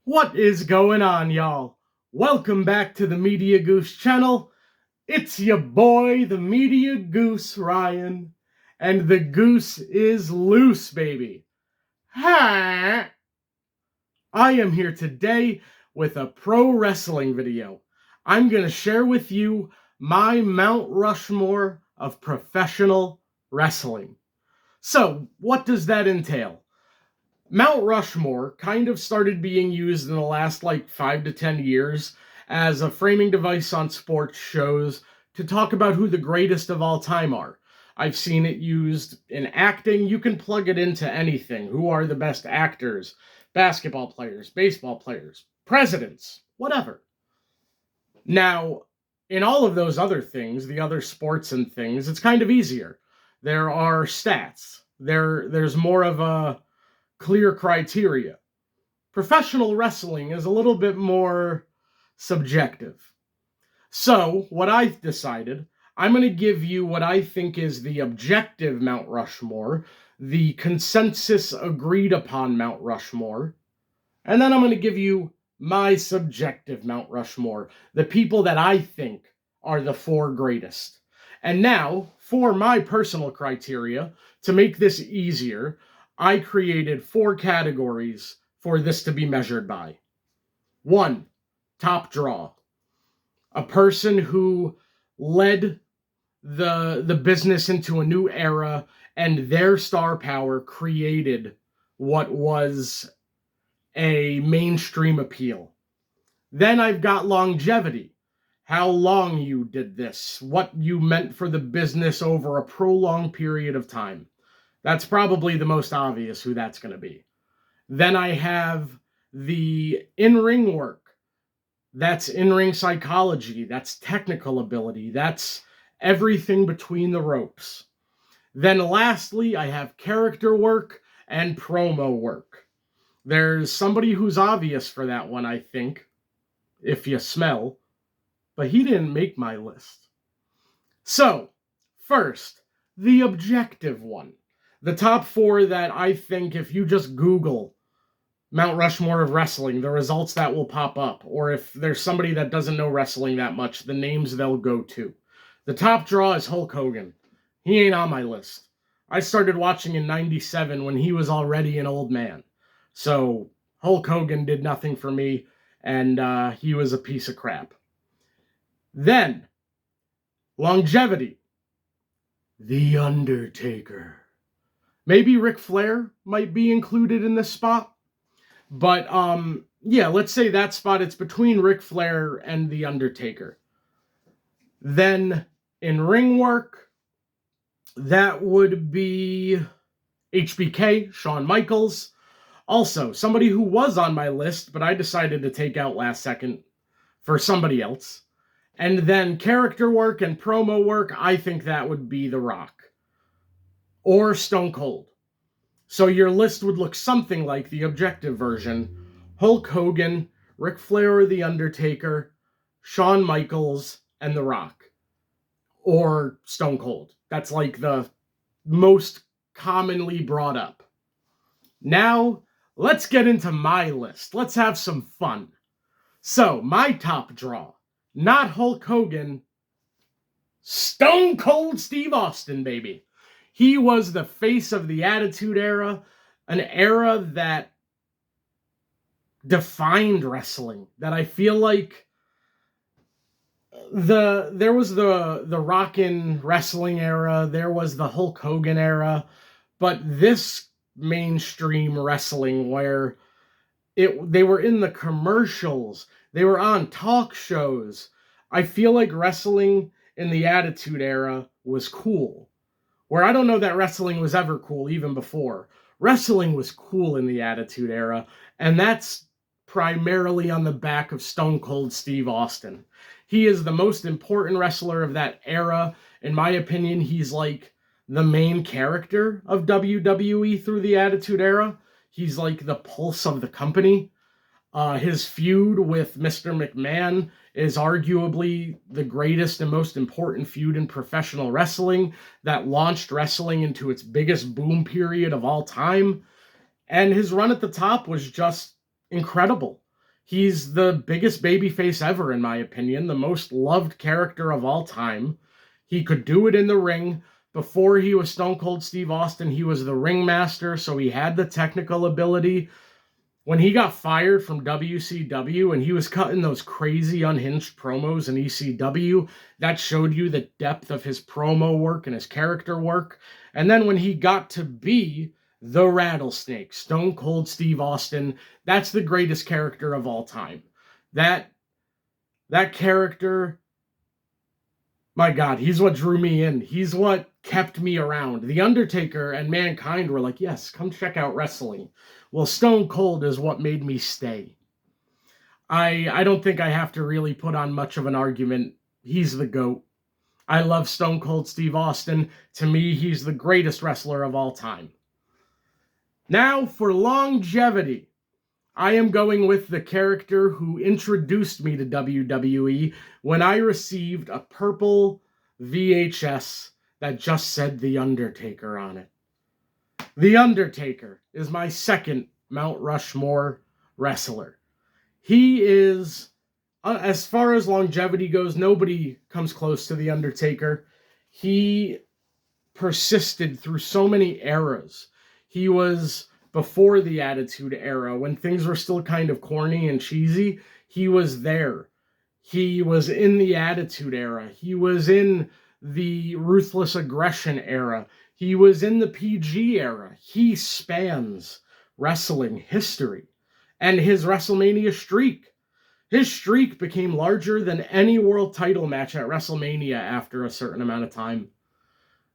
What is going on, y'all? Welcome back to the Media Goose channel. It's your boy, the Media Goose, Ryan. And the goose is loose, baby. Ha! I am here today with a pro wrestling video. I'm going to share with you my Mount Rushmore of professional wrestling. So, what does that entail? Mount Rushmore kind of started being used in the last 5 to 10 years as a framing device on sports shows to talk about who the greatest of all time are. I've seen it used in acting. You can plug it into anything. Who are the best actors, basketball players, baseball players, presidents, whatever. Now, in all of those other things, the other sports and things, it's kind of easier. There are stats. There's more of a clear criteria. Professional wrestling is a little bit more subjective. So, what I've decided, I'm going to give you what I think is the objective Mount Rushmore, the consensus agreed upon Mount Rushmore, and then I'm going to give you my subjective Mount Rushmore, the people that I think are the four greatest. And now, for my personal criteria, to make this easier, I created 4 categories for this to be measured by. 1, top draw. A person who led the business into a new era, and their star power created what was a mainstream appeal. Then I've got longevity. How long you did this, what you meant for the business over a prolonged period of time. That's probably the most obvious who that's going to be. Then I have the in-ring work. That's in-ring psychology. That's technical ability. That's everything between the ropes. Then lastly, I have character work and promo work. There's somebody who's obvious for that one, I think, if you smell, but he didn't make my list. So, first, the objective one. The top 4 that I think if you just Google Mount Rushmore of wrestling, the results that will pop up, or if there's somebody that doesn't know wrestling that much, the names they'll go to. The top draw is Hulk Hogan. He ain't on my list. I started watching in '97 when he was already an old man. So Hulk Hogan did nothing for me, and he was a piece of crap. Then, longevity. The Undertaker. Maybe Ric Flair might be included in this spot. But, yeah, let's say that spot, it's between Ric Flair and The Undertaker. Then, in ring work, that would be HBK, Shawn Michaels. Also, somebody who was on my list, but I decided to take out last second for somebody else. And then character work and promo work, I think that would be The Rock. Or Stone Cold. So your list would look something like the objective version. Hulk Hogan, Ric Flair or The Undertaker, Shawn Michaels, and The Rock. Or Stone Cold. That's like the most commonly brought up. Now, let's get into my list. Let's have some fun. So, my top draw. Not Hulk Hogan. Stone Cold Steve Austin, baby. He was the face of the Attitude Era, an era that defined wrestling. That I feel like there was the Rockin' Wrestling era, there was the Hulk Hogan era, but this mainstream wrestling where they were in the commercials, they were on talk shows. I feel like wrestling in the Attitude Era was cool. Where I don't know that wrestling was ever cool even before. Wrestling was cool in the Attitude Era, and that's primarily on the back of Stone Cold Steve Austin. He is the most important wrestler of that era. In my opinion, he's like the main character of WWE through the Attitude Era. He's like the pulse of the company. His feud with Mr. McMahon is arguably the greatest and most important feud in professional wrestling that launched wrestling into its biggest boom period of all time. And his run at the top was just incredible. He's the biggest babyface ever, in my opinion, the most loved character of all time. He could do it in the ring. Before he was Stone Cold Steve Austin, he was the ringmaster, so he had the technical ability. When he got fired from WCW and he was cutting those crazy unhinged promos in ECW, that showed you the depth of his promo work and his character work. And then when he got to be the Rattlesnake, Stone Cold Steve Austin, that's the greatest character of all time. That character, my God, he's what drew me in. He's what kept me around. The Undertaker and Mankind were like, yes, come check out wrestling. Well, Stone Cold is what made me stay. I don't think I have to really put on much of an argument. He's the GOAT. I love Stone Cold Steve Austin. To me, he's the greatest wrestler of all time. Now, for longevity, I am going with the character who introduced me to WWE when I received a purple VHS that just said The Undertaker on it. The Undertaker is my second Mount Rushmore wrestler. He is, as far as longevity goes, nobody comes close to The Undertaker. He persisted through so many eras. He was before the Attitude Era, when things were still kind of corny and cheesy. He was there. He was in the Attitude Era. He was in the Ruthless Aggression Era. He was in the PG era. He spans wrestling history. And his WrestleMania streak. His streak became larger than any world title match at WrestleMania after a certain amount of time.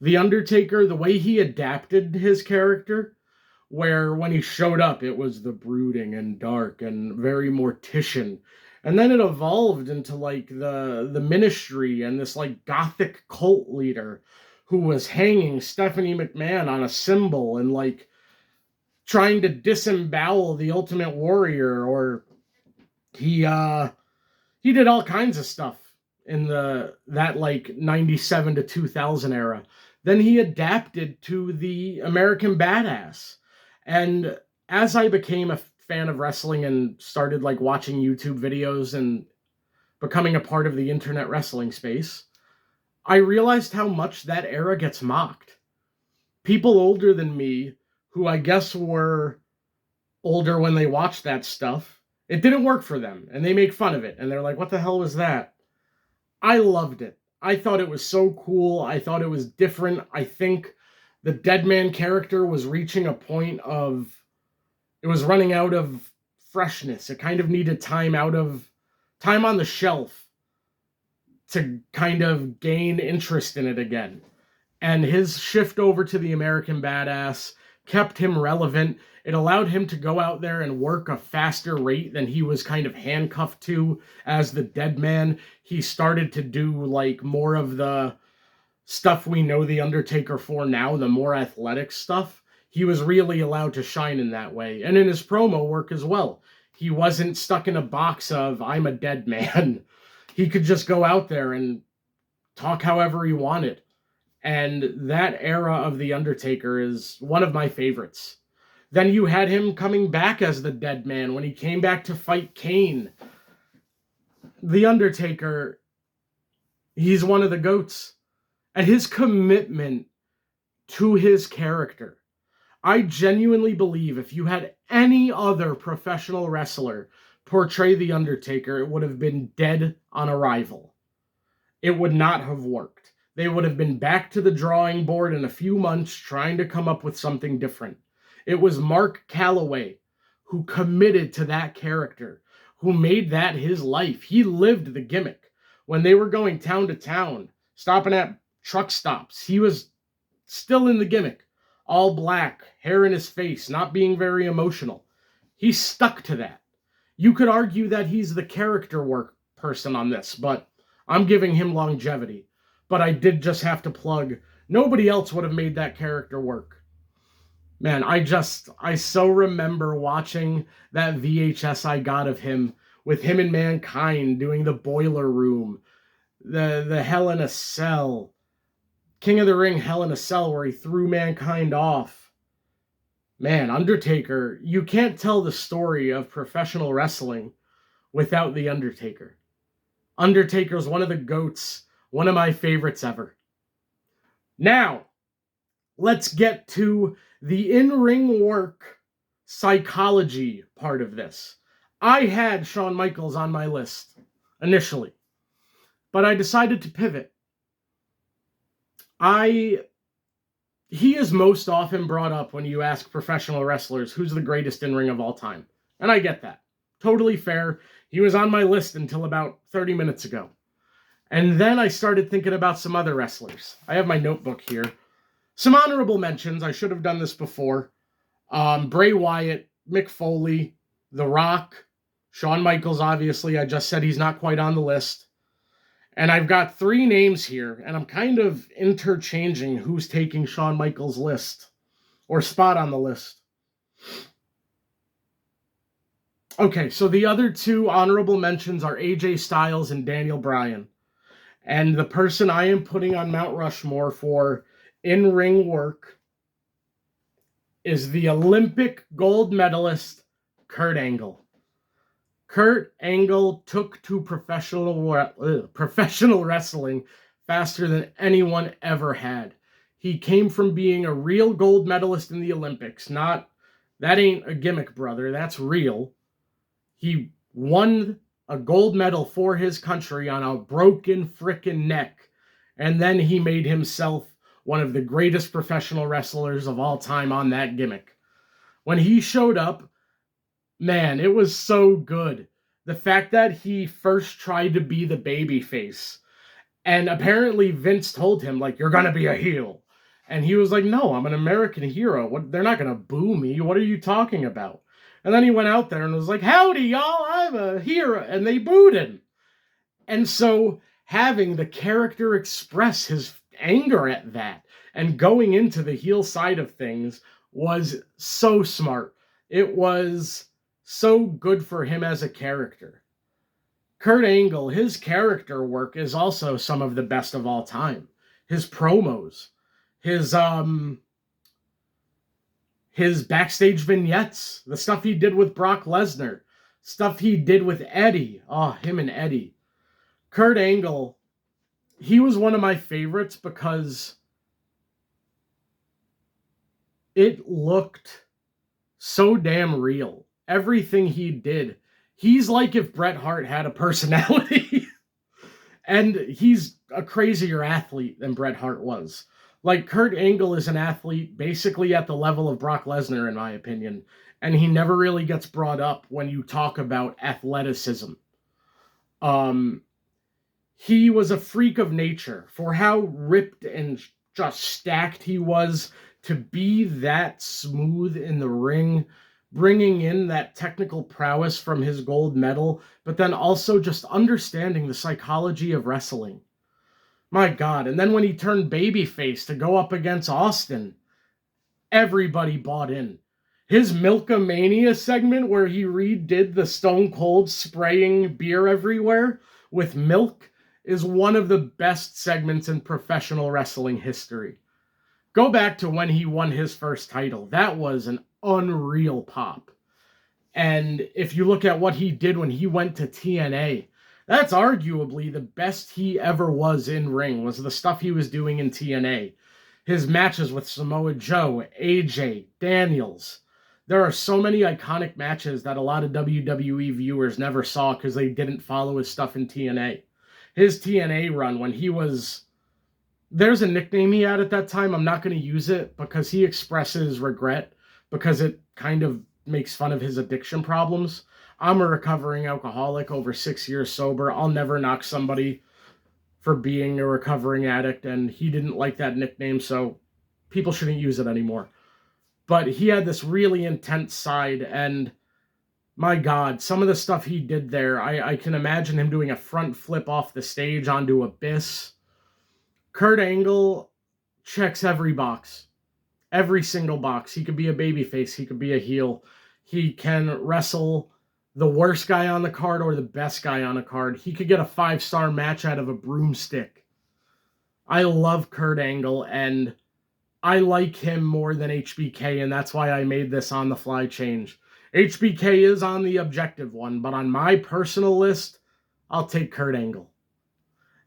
The Undertaker, the way he adapted his character, where when he showed up, it was the brooding and dark and very Mortician. And then it evolved into like the ministry and this like gothic cult leader who was hanging Stephanie McMahon on a symbol and like trying to disembowel the Ultimate Warrior, or he did all kinds of stuff in that like 97 to 2000 era. Then he adapted to the American Badass. And as I became a fan of wrestling and started like watching YouTube videos and becoming a part of the internet wrestling space, I realized how much that era gets mocked. People older than me, who I guess were older when they watched that stuff, it didn't work for them, and they make fun of it, and they're like, what the hell was that? I loved it. I thought it was so cool. I thought it was different. I think the Deadman character was reaching a point of, it was running out of freshness. It kind of needed time on the shelf to kind of gain interest in it again. And his shift over to the American Badass kept him relevant. It allowed him to go out there and work a faster rate than he was kind of handcuffed to as the Deadman. He started to do like more of the stuff we know the Undertaker for now, the more athletic stuff. He was really allowed to shine in that way. And in his promo work as well. He wasn't stuck in a box of, I'm a dead man. He could just go out there and talk however he wanted. And that era of The Undertaker is one of my favorites. Then you had him coming back as the Dead Man when he came back to fight Kane. The Undertaker, he's one of the GOATs. And his commitment to his character. I genuinely believe if you had any other professional wrestler portray The Undertaker, it would have been dead on arrival. It would not have worked. They would have been back to the drawing board in a few months trying to come up with something different. It was Mark Calloway who committed to that character, who made that his life. He lived the gimmick. When they were going town to town, stopping at truck stops, he was still in the gimmick. All black, hair in his face, not being very emotional. He stuck to that. You could argue that he's the character work person on this, but I'm giving him longevity. But I did just have to plug, nobody else would have made that character work. Man, I so remember watching that VHS I got of him, with him and Mankind doing the Boiler Room, the Hell in a Cell, King of the Ring Hell in a Cell, where he threw Mankind off. Man, Undertaker, you can't tell the story of professional wrestling without The Undertaker. Undertaker's one of the GOATs, one of my favorites ever. Now, let's get to the in-ring work psychology part of this. I had Shawn Michaels on my list initially, but I decided to pivot. He is most often brought up when you ask professional wrestlers who's the greatest in-ring of all time. And I get that. Totally fair. He was on my list until about 30 minutes ago. And then I started thinking about some other wrestlers. I have my notebook here. Some honorable mentions. I should have done this before. Bray Wyatt, Mick Foley, The Rock, Shawn Michaels, obviously. I just said he's not quite on the list. And I've got 3 names here, and I'm kind of interchanging who's taking Shawn Michaels' list or spot on the list. Okay, so the other 2 honorable mentions are AJ Styles and Daniel Bryan. And the person I am putting on Mount Rushmore for in-ring work is the Olympic gold medalist, Kurt Angle. Kurt Angle took to professional wrestling faster than anyone ever had. He came from being a real gold medalist in the Olympics. That ain't a gimmick, brother. That's real. He won a gold medal for his country on a broken frickin' neck. And then he made himself one of the greatest professional wrestlers of all time on that gimmick. When he showed up, man, it was so good. The fact that he first tried to be the babyface, and apparently Vince told him, like, you're going to be a heel. And he was like, no, I'm an American hero. They're not going to boo me. What are you talking about? And then he went out there and was like, howdy, y'all, I'm a hero. And they booed him. And so having the character express his anger at that and going into the heel side of things was so smart. It was so good for him as a character. Kurt Angle, his character work is also some of the best of all time. His promos, his backstage vignettes, the stuff he did with Brock Lesnar, stuff he did with Eddie. Oh, him and Eddie. Kurt Angle, he was one of my favorites because it looked so damn real. Everything he did. He's like if Bret Hart had a personality. And he's a crazier athlete than Bret Hart was. Like, Kurt Angle is an athlete basically at the level of Brock Lesnar, in my opinion. And he never really gets brought up when you talk about athleticism. He was a freak of nature for how ripped and just stacked he was to be that smooth in the ring, bringing in that technical prowess from his gold medal, but then also just understanding the psychology of wrestling. My God. And then when he turned babyface to go up against Austin, everybody bought in. His Milkamania segment where he redid the Stone Cold spraying beer everywhere with milk is one of the best segments in professional wrestling history. Go back to when he won his first title. That was an unreal pop. And if you look at what he did when he went to TNA, that's arguably the best he ever was in ring, was the stuff he was doing in TNA. His matches with Samoa Joe, AJ, Daniels. There are so many iconic matches that a lot of WWE viewers never saw because they didn't follow his stuff in TNA. His TNA run when he was... There's a nickname he had at that time. I'm not going to use it because he expresses regret because it kind of makes fun of his addiction problems. I'm a recovering alcoholic, over 6 years sober. I'll never knock somebody for being a recovering addict, and he didn't like that nickname, so people shouldn't use it anymore. But he had this really intense side, and my God, some of the stuff he did there, I can imagine him doing a front flip off the stage onto Abyss. Kurt Angle checks every box. Every single box. He could be a babyface. He could be a heel. He can wrestle the worst guy on the card or the best guy on a card. He could get a 5-star match out of a broomstick. I love Kurt Angle, and I like him more than HBK, and that's why I made this on the fly change. HBK is on the objective one, but on my personal list, I'll take Kurt Angle.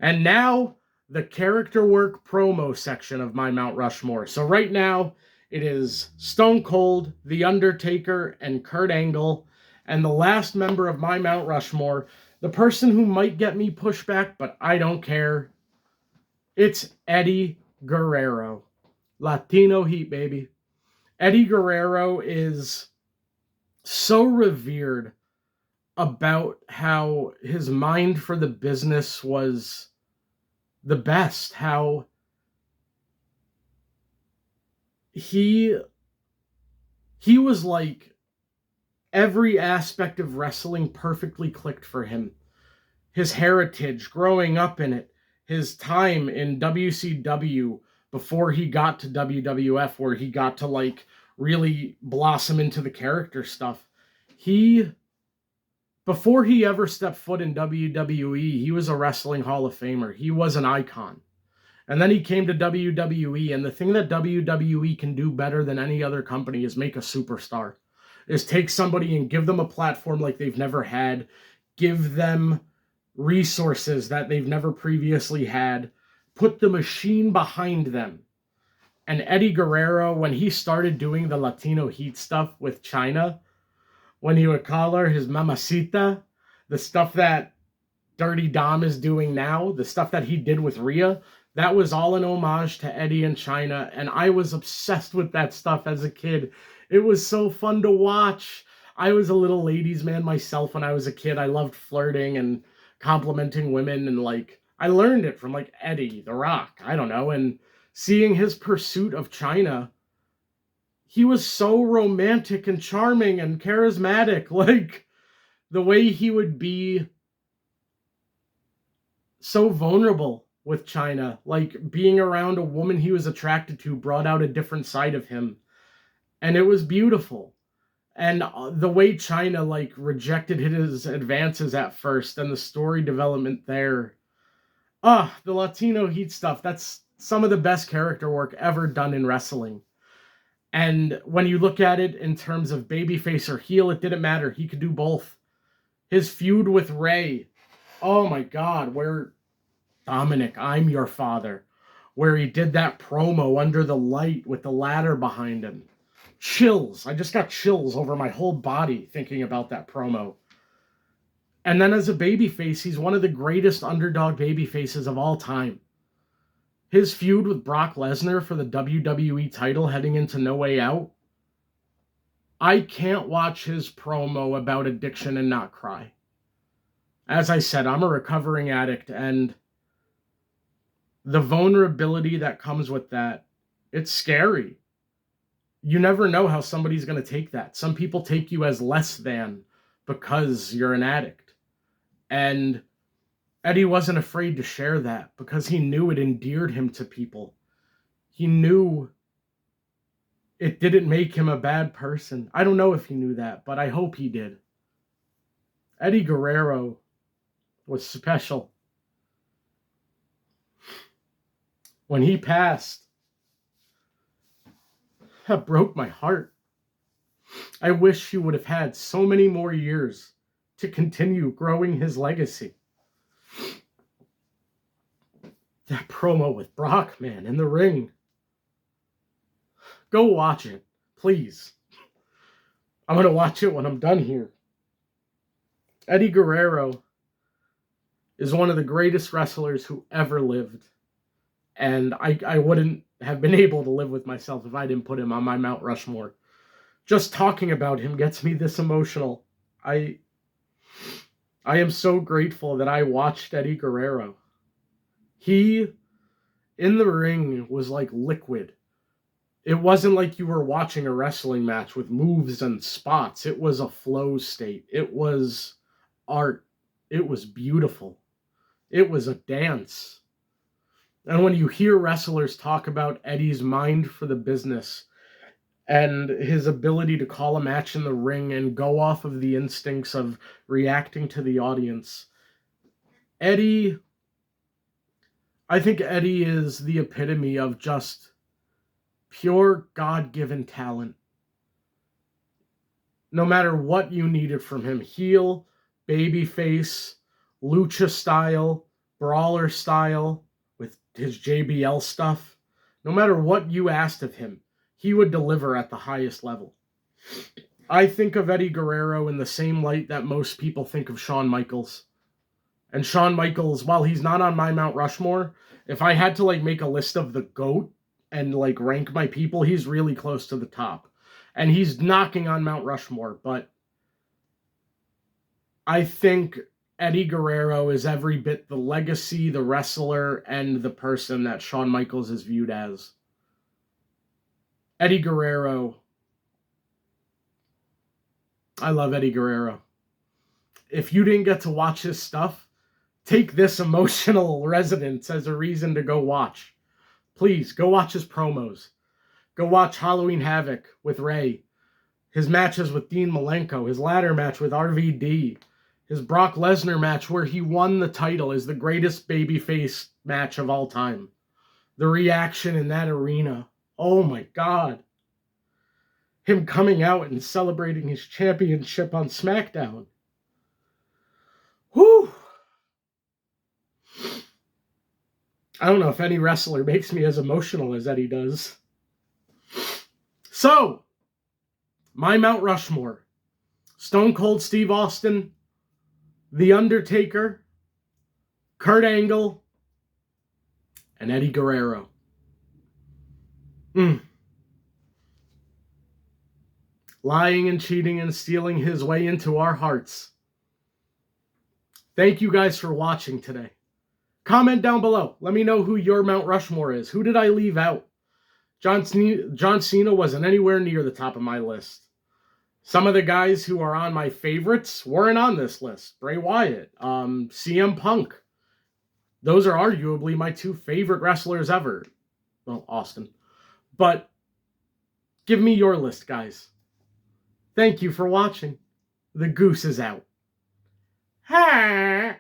And now, the character work promo section of my Mount Rushmore. So right now, it is Stone Cold, The Undertaker, and Kurt Angle. And the last member of my Mount Rushmore, the person who might get me pushback, but I don't care, it's Eddie Guerrero. Latino Heat, baby. Eddie Guerrero is so revered about how his mind for the business was the best, how he was like every aspect of wrestling perfectly clicked for him. His heritage, growing up in it, his time in WCW before he got to WWF, where he got to like really blossom into the character stuff. Before he ever stepped foot in WWE, he was a wrestling Hall of Famer. He was an icon. And then he came to WWE, and the thing that WWE can do better than any other company is make a superstar. Is take somebody and give them a platform like they've never had, give them resources that they've never previously had, put the machine behind them. And Eddie Guerrero, when he started doing the Latino Heat stuff with China, when he would call her his mamacita, the stuff that Dirty Dom is doing now, the stuff that he did with Rhea, that was all an homage to Eddie and China, and I was obsessed with that stuff as a kid. It was so fun to watch. I was a little ladies' man myself when I was a kid. I loved flirting and complimenting women, and like I learned it from like Eddie, The Rock, I don't know, and seeing his pursuit of China, he was so romantic and charming and charismatic. Like the way he would be so vulnerable with China, like being around a woman he was attracted to brought out a different side of him. And it was beautiful. And the way China like rejected his advances at first and the story development there. The Latino Heat stuff, that's some of the best character work ever done in wrestling. And when you look at it in terms of babyface or heel, it didn't matter. He could do both. His feud with Ray, oh my God, where Dominic, I'm your father, where he did that promo under the light with the ladder behind him. Chills. I just got chills over my whole body thinking about that promo. And then as a babyface, he's one of the greatest underdog babyfaces of all time. His feud with Brock Lesnar for the WWE title heading into No Way Out. I can't watch his promo about addiction and not cry. As I said, I'm a recovering addict, and the vulnerability that comes with that, it's scary. You never know how somebody's going to take that. Some people take you as less than because you're an addict. And Eddie wasn't afraid to share that because he knew it endeared him to people. He knew it didn't make him a bad person. I don't know if he knew that, but I hope he did. Eddie Guerrero was special. When he passed, that broke my heart. I wish he would have had so many more years to continue growing his legacy. That promo with Brock, man, in the ring. Go watch it, please. I'm going to watch it when I'm done here. Eddie Guerrero is one of the greatest wrestlers who ever lived. And I wouldn't have been able to live with myself if I didn't put him on my Mount Rushmore. Just talking about him gets me this emotional. I am so grateful that I watched Eddie Guerrero. He, in the ring, was like liquid. It wasn't like you were watching a wrestling match with moves and spots. It was a flow state. It was art. It was beautiful. It was a dance. And when you hear wrestlers talk about Eddie's mind for the business and his ability to call a match in the ring and go off of the instincts of reacting to the audience, I think Eddie is the epitome of just pure God-given talent. no matter what you needed from him, heel, babyface, lucha style, brawler style, with his JBL stuff, no matter what you asked of him, he would deliver at the highest level. I think of Eddie Guerrero in the same light that most people think of Shawn Michaels. And Shawn Michaels, while he's not on my Mount Rushmore, if I had to like make a list of the GOAT and like rank my people, he's really close to the top. And he's knocking on Mount Rushmore, but I think Eddie Guerrero is every bit the legacy, the wrestler, and the person that Shawn Michaels is viewed as. Eddie Guerrero. I love Eddie Guerrero. If you didn't get to watch his stuff, take this emotional resonance as a reason to go watch. Please, go watch his promos. Go watch Halloween Havoc with Ray. His matches with Dean Malenko. His ladder match with RVD. His Brock Lesnar match where he won the title is the greatest babyface match of all time. The reaction in that arena. Oh my God. Him coming out and celebrating his championship on SmackDown. Whew. I don't know if any wrestler makes me as emotional as Eddie does. So, my Mount Rushmore. Stone Cold Steve Austin, The Undertaker, Kurt Angle, and Eddie Guerrero. Lying and cheating and stealing his way into our hearts. Thank you guys for watching today. Comment down below. Let me know who your Mount Rushmore is. Who did I leave out? John Cena wasn't anywhere near the top of my list. Some of the guys who are on my favorites weren't on this list. Bray Wyatt, CM Punk. Those are arguably my two favorite wrestlers ever. Well, Austin. But give me your list, guys. Thank you for watching. The Goose is out. Ha!